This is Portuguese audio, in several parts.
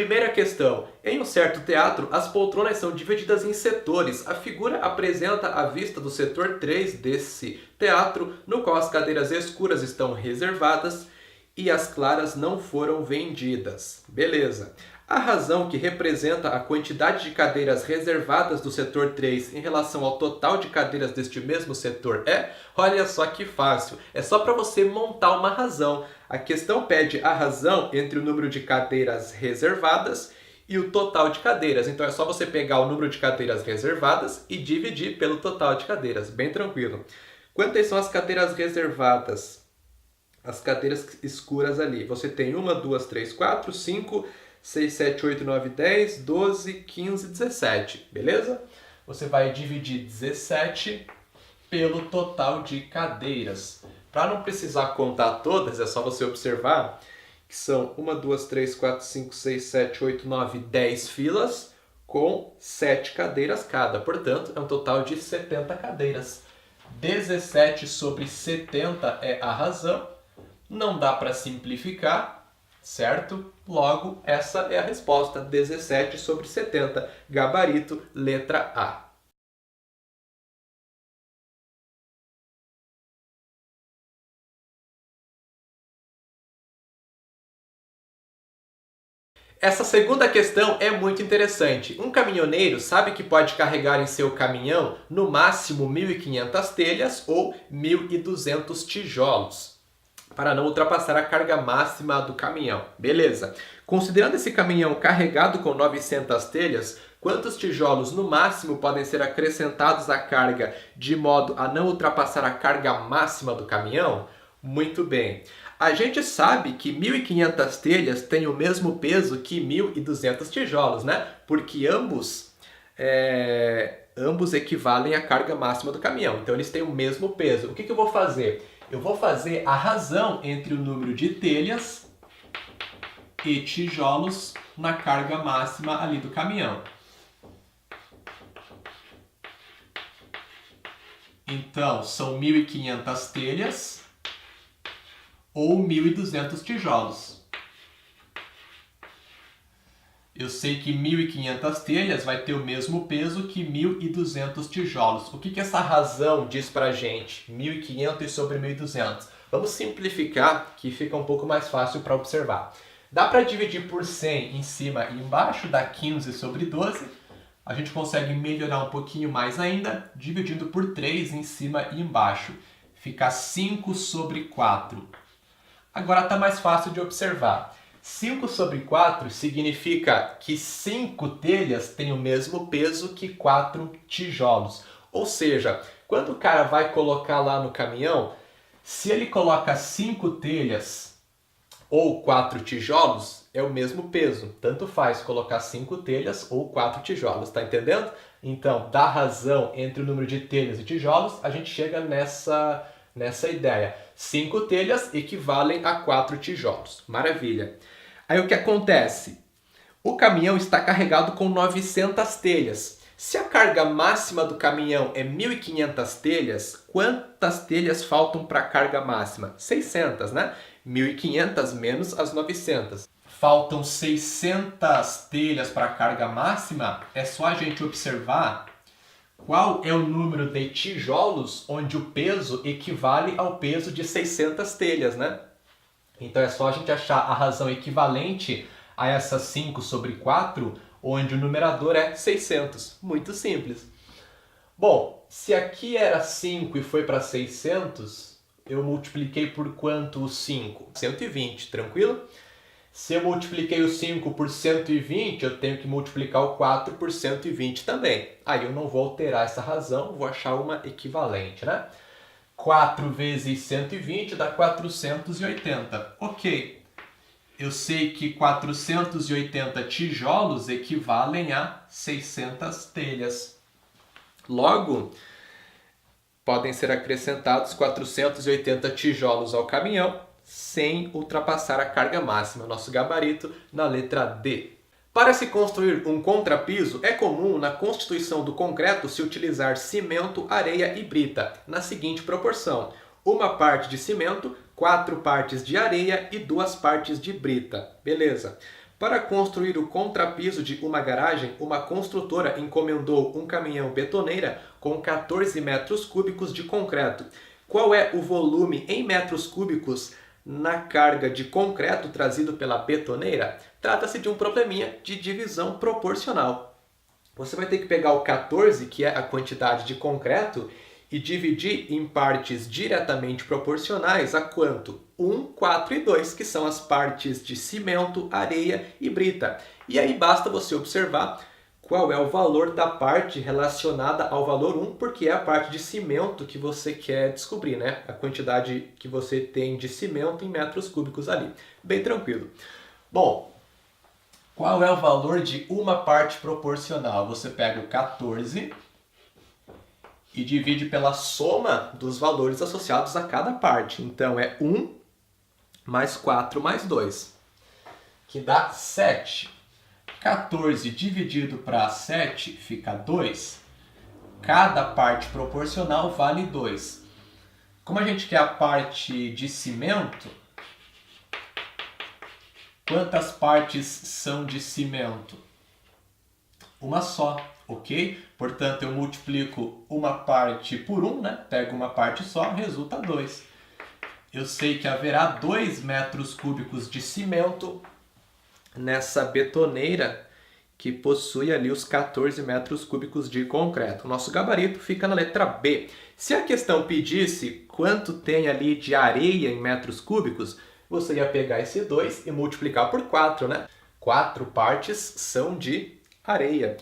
Primeira questão. Em um certo teatro, as poltronas são divididas em setores. A figura apresenta a vista do setor 3 desse teatro, no qual as cadeiras escuras estão reservadas e as claras não foram vendidas. Beleza. A razão que representa a quantidade de cadeiras reservadas do setor 3 em relação ao total de cadeiras deste mesmo setor é? Olha só que fácil. É só para você montar uma razão. A questão pede a razão entre o número de cadeiras reservadas e o total de cadeiras. Então é só você pegar o número de cadeiras reservadas e dividir pelo total de cadeiras. Bem tranquilo. Quantas são as cadeiras reservadas? As cadeiras escuras ali. Você tem 1, 2, 3, 4, 5, 6, 7, 8, 9, 10, 12, 15, 17. Beleza? Você vai dividir 17 pelo total de cadeiras. Para não precisar contar todas, é só você observar que são 1, 2, 3, 4, 5, 6, 7, 8, 9, 10 filas com 7 cadeiras cada. Portanto, é um total de 70 cadeiras. 17 sobre 70 é a razão. Não dá para simplificar, certo? Logo, essa é a resposta. 17 sobre 70. Gabarito, letra A. Essa segunda questão é muito interessante. Um caminhoneiro sabe que pode carregar em seu caminhão no máximo 1.500 telhas ou 1.200 tijolos, para não ultrapassar a carga máxima do caminhão. Beleza. Considerando esse caminhão carregado com 900 telhas, quantos tijolos no máximo podem ser acrescentados à carga de modo a não ultrapassar a carga máxima do caminhão? Muito bem. A gente sabe que 1.500 telhas têm o mesmo peso que 1.200 tijolos, né? Porque ambos equivalem à carga máxima do caminhão. Então eles têm o mesmo peso. O que eu vou fazer? Eu vou fazer a razão entre o número de telhas e tijolos na carga máxima ali do caminhão. Então, são 1.500 telhas ou 1.200 tijolos. Eu sei que 1.500 telhas vai ter o mesmo peso que 1.200 tijolos. O que essa razão diz pra gente? 1.500 sobre 1.200. Vamos simplificar, que fica um pouco mais fácil para observar. Dá para dividir por 100 em cima e embaixo, dá 15 sobre 12. A gente consegue melhorar um pouquinho mais ainda, dividindo por 3 em cima e embaixo. Fica 5 sobre 4. Agora está mais fácil de observar. 5 sobre 4 significa que 5 telhas têm o mesmo peso que 4 tijolos. Ou seja, quando o cara vai colocar lá no caminhão, se ele coloca 5 telhas ou 4 tijolos, é o mesmo peso. Tanto faz colocar 5 telhas ou 4 tijolos, tá entendendo? Então, da razão entre o número de telhas e tijolos, a gente chega nessa ideia. 5 telhas equivalem a 4 tijolos. Maravilha. Aí o que acontece? O caminhão está carregado com 900 telhas. Se a carga máxima do caminhão é 1.500 telhas, quantas telhas faltam para a carga máxima? 600, né? 1.500 menos as 900. Faltam 600 telhas para a carga máxima. É só a gente observar qual é o número de tijolos onde o peso equivale ao peso de 600 telhas, né? Então é só a gente achar a razão equivalente a essas 5 sobre 4, onde o numerador é 600. Muito simples. Bom, se aqui era 5 e foi para 600, eu multipliquei por quanto o 5? 120, tranquilo? Se eu multipliquei o 5 por 120, eu tenho que multiplicar o 4 por 120 também. Aí eu não vou alterar essa razão, vou achar uma equivalente, né? 4 vezes 120 dá 480. Ok. Eu sei que 480 tijolos equivalem a 600 telhas. Logo, podem ser acrescentados 480 tijolos ao caminhão, sem ultrapassar a carga máxima, nosso gabarito, na letra D. Para se construir um contrapiso, é comum na constituição do concreto se utilizar cimento, areia e brita, na seguinte proporção: 1 parte de cimento, 4 partes de areia e 2 partes de brita. Beleza. Para construir o contrapiso de uma garagem, uma construtora encomendou um caminhão betoneira com 14 metros cúbicos de concreto. Qual é o volume em metros cúbicos na carga de concreto trazido pela betoneira? Trata-se de um probleminha de divisão proporcional. Você vai ter que pegar o 14, que é a quantidade de concreto, e dividir em partes diretamente proporcionais a quanto? 1, 4 e 2, que são as partes de cimento, areia e brita. E aí basta você observar qual é o valor da parte relacionada ao valor 1, porque é a parte de cimento que você quer descobrir, né? A quantidade que você tem de cimento em metros cúbicos ali. Bem tranquilo. Bom, qual é o valor de uma parte proporcional? Você pega o 14 e divide pela soma dos valores associados a cada parte. Então, é 1 mais 4 mais 2, que dá 7. 14 dividido para 7 fica 2. Cada parte proporcional vale 2. Como a gente quer a parte de cimento, quantas partes são de cimento? Uma só, ok? Portanto, eu multiplico uma parte por 1, né? Pego uma parte só, resulta 2. Eu sei que haverá 2 metros cúbicos de cimento nessa betoneira que possui ali os 14 metros cúbicos de concreto. O nosso gabarito fica na letra B. Se a questão pedisse quanto tem ali de areia em metros cúbicos, você ia pegar esse 2 e multiplicar por 4, né? 4 partes são de areia.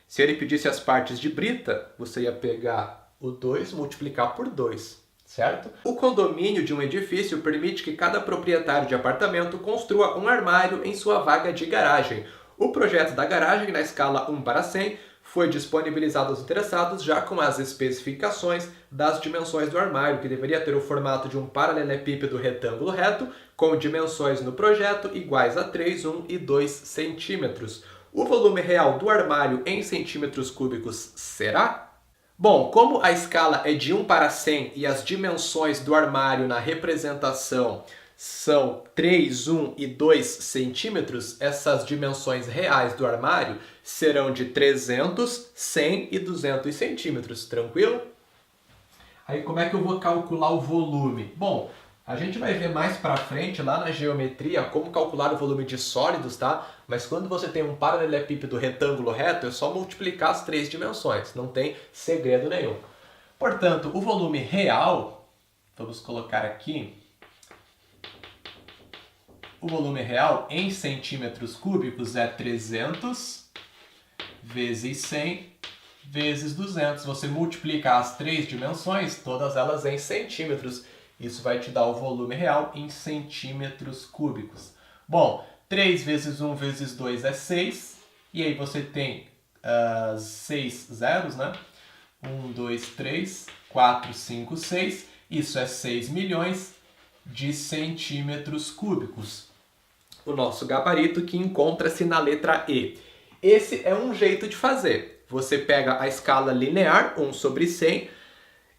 Se ele pedisse as partes de brita, você ia pegar o 2 e multiplicar por 2, certo? O condomínio de um edifício permite que cada proprietário de apartamento construa um armário em sua vaga de garagem. O projeto da garagem, na escala 1:100, foi disponibilizado aos interessados já com as especificações das dimensões do armário, que deveria ter o formato de um paralelepípedo retângulo reto, com dimensões no projeto iguais a 3, 1 e 2 centímetros. O volume real do armário em centímetros cúbicos será? Bom, como a escala é de 1:100 e as dimensões do armário na representação são 3, 1 e 2 centímetros, essas dimensões reais do armário serão de 300, 100 e 200 centímetros, tranquilo? Aí como é que eu vou calcular o volume? Bom, a gente vai ver mais para frente, lá na geometria, como calcular o volume de sólidos, tá? Mas quando você tem um paralelepípedo retângulo reto, é só multiplicar as 3 dimensões, não tem segredo nenhum. Portanto, o volume real, vamos colocar aqui, o volume real em centímetros cúbicos é 300 vezes 100 vezes 200. Você multiplica as 3 dimensões, todas elas em centímetros. Isso vai te dar o volume real em centímetros cúbicos. Bom, 3 vezes 1 vezes 2 é 6. E aí você tem 6 zeros, né? 1, 2, 3, 4, 5, 6. Isso é 6 milhões de centímetros cúbicos. O nosso gabarito que encontra-se na letra E. Esse é um jeito de fazer. Você pega a escala linear, 1/100,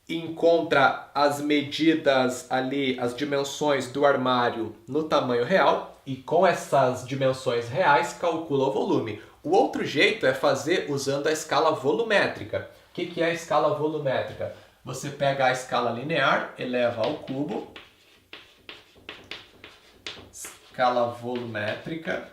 encontra as medidas ali, as dimensões do armário no tamanho real e com essas dimensões reais calcula o volume. O outro jeito é fazer usando a escala volumétrica. O que é a escala volumétrica? Você pega a escala linear, eleva ao cubo, escala volumétrica,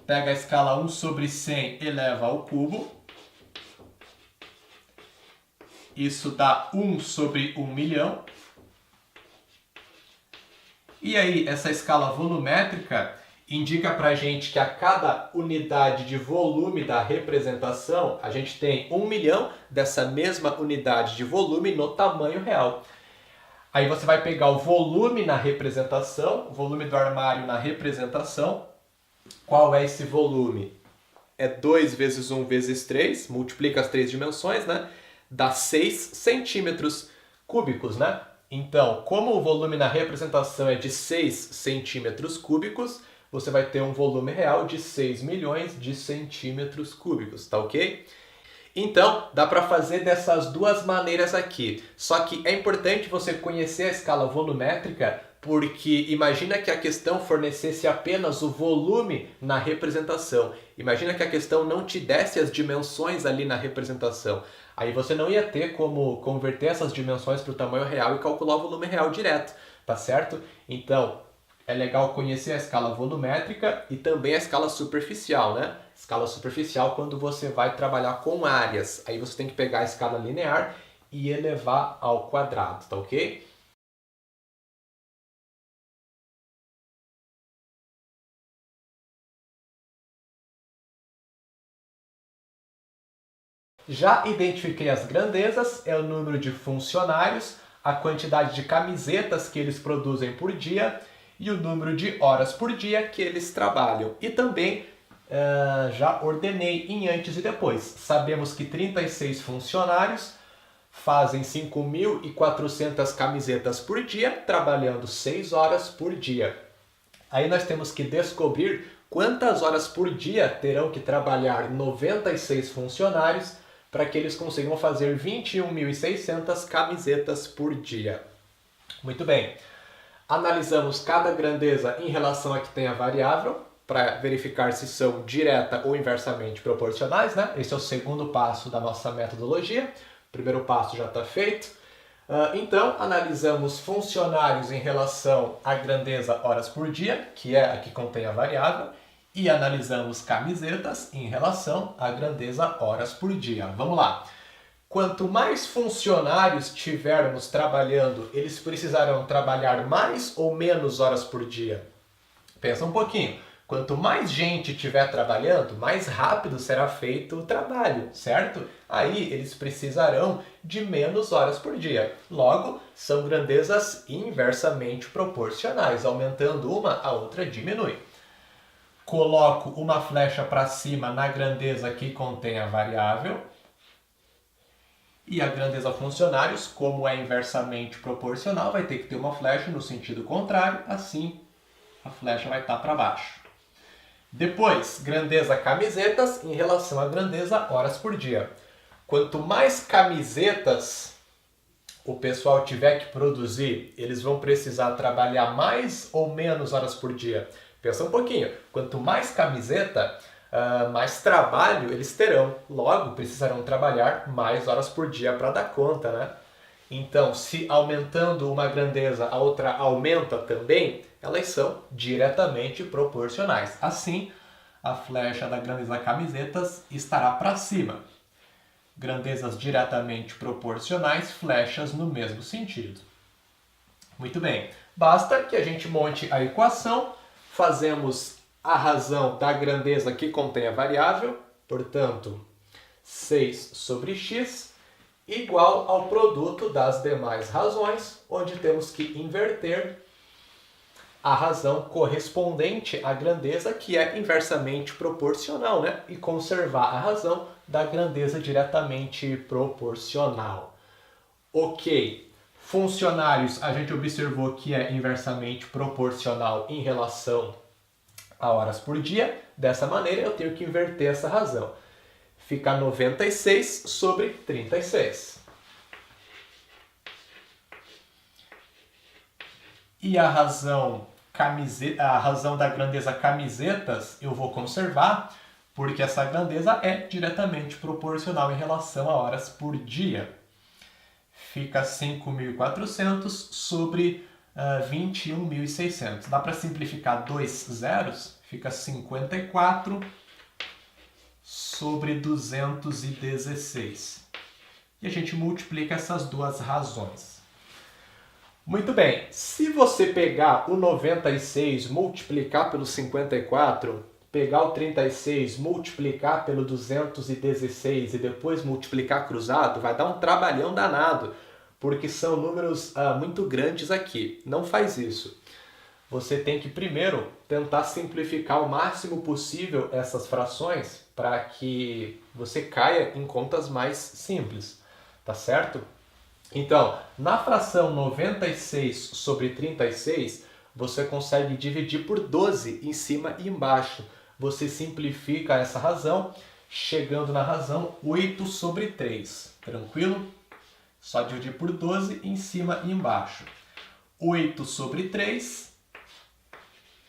pega a escala 1/100, eleva ao cubo. Isso dá 1/1.000.000. E aí, essa escala volumétrica indica pra gente que a cada unidade de volume da representação, a gente tem 1 milhão dessa mesma unidade de volume no tamanho real. Aí você vai pegar o volume na representação, o volume do armário na representação. Qual é esse volume? É 2 vezes 1 vezes 3, multiplica as 3 dimensões, né? Dá 6 centímetros cúbicos, né? Então, como o volume na representação é de 6 centímetros cúbicos, você vai ter um volume real de 6 milhões de centímetros cúbicos, tá ok? Então, dá para fazer dessas duas maneiras aqui. Só que é importante você conhecer a escala volumétrica Porque imagina que a questão fornecesse apenas o volume na representação. Imagina que a questão não te desse as dimensões ali na representação. Aí você não ia ter como converter essas dimensões para o tamanho real e calcular o volume real direto, tá certo? Então, é legal conhecer a escala volumétrica e também a escala superficial, né? Escala superficial quando você vai trabalhar com áreas. Aí você tem que pegar a escala linear e elevar ao quadrado, tá ok? Já identifiquei as grandezas, é o número de funcionários, a quantidade de camisetas que eles produzem por dia e o número de horas por dia que eles trabalham. E também já ordenei em antes e depois. Sabemos que 36 funcionários fazem 5.400 camisetas por dia, trabalhando 6 horas por dia. Aí nós temos que descobrir quantas horas por dia terão que trabalhar 96 funcionários para que eles consigam fazer 21.600 camisetas por dia. Muito bem. Analisamos cada grandeza em relação a que tem a variável, para verificar se são direta ou inversamente proporcionais, né? Esse é o segundo passo da nossa metodologia. O primeiro passo já está feito. Então, analisamos funcionários em relação à grandeza horas por dia, que é a que contém a variável, e analisamos camisetas em relação à grandeza horas por dia. Vamos lá. Quanto mais funcionários tivermos trabalhando, eles precisarão trabalhar mais ou menos horas por dia? Pensa um pouquinho. Quanto mais gente estiver trabalhando, mais rápido será feito o trabalho, certo? Aí eles precisarão de menos horas por dia. Logo, são grandezas inversamente proporcionais. Aumentando uma, a outra diminui. Coloco uma flecha para cima na grandeza que contém a variável. E a grandeza funcionários, como é inversamente proporcional, vai ter que ter uma flecha no sentido contrário, assim a flecha vai estar para baixo. Depois, grandeza camisetas em relação à grandeza horas por dia. Quanto mais camisetas o pessoal tiver que produzir, eles vão precisar trabalhar mais ou menos horas por dia? Pensa um pouquinho. Quanto mais camiseta, mais trabalho eles terão. Logo, precisarão trabalhar mais horas por dia para dar conta, né? Então, se aumentando uma grandeza, a outra aumenta também, elas são diretamente proporcionais. Assim, a flecha da grandeza camisetas estará para cima. Grandezas diretamente proporcionais, flechas no mesmo sentido. Muito bem. Basta que a gente monte a equação, fazemos a razão da grandeza que contém a variável, portanto, 6 sobre x, igual ao produto das demais razões, onde temos que inverter a razão correspondente à grandeza, que é inversamente proporcional, né? E conservar a razão da grandeza diretamente proporcional. Ok. Funcionários, a gente observou que é inversamente proporcional em relação a horas por dia. Dessa maneira, eu tenho que inverter essa razão. Fica 96 sobre 36. E a razão da grandeza camisetas eu vou conservar, porque essa grandeza é diretamente proporcional em relação a horas por dia. Fica 5.400 sobre 21.600. Dá para simplificar 2 zeros? Fica 54 sobre 216. E a gente multiplica essas duas razões. Muito bem, se você pegar o 96, multiplicar pelo 54, pegar o 36, multiplicar pelo 216 e depois multiplicar cruzado, vai dar um trabalhão danado, porque são números muito grandes aqui. Não faz isso. Você tem que primeiro tentar simplificar o máximo possível essas frações para que você caia em contas mais simples, tá certo? Então, na fração 96 sobre 36, você consegue dividir por 12 em cima e embaixo. Você simplifica essa razão, chegando na razão 8 sobre 3. Tranquilo? Só dividir por 12 em cima e embaixo. 8 sobre 3,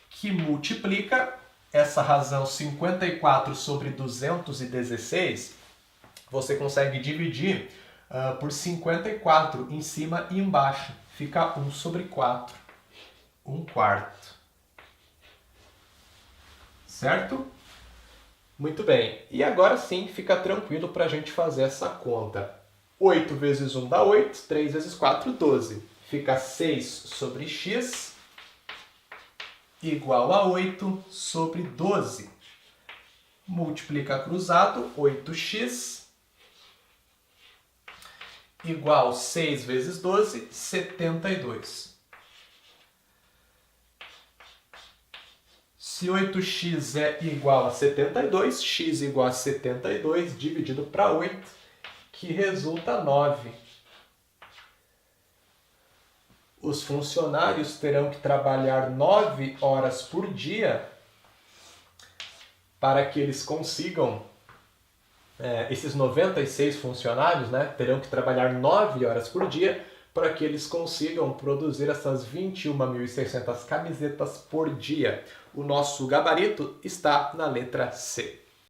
que multiplica essa razão 54 sobre 216, você consegue dividir por 54 em cima e embaixo. Fica 1 sobre 4, 1/4. Certo? Muito bem. E agora sim, fica tranquilo para a gente fazer essa conta. 8 vezes 1 dá 8, 3 vezes 4, 12. Fica 6 sobre x igual a 8 sobre 12. Multiplica cruzado, 8x igual 6 vezes 12, 72. Se 8x é igual a 72, x igual a 72 dividido para 8, que resulta 9. Os funcionários terão que trabalhar 9 horas por dia para que eles consigam, esses 96 funcionários, né, terão que trabalhar 9 horas por dia para que eles consigam produzir essas 21.600 camisetas por dia. O nosso gabarito está na letra C.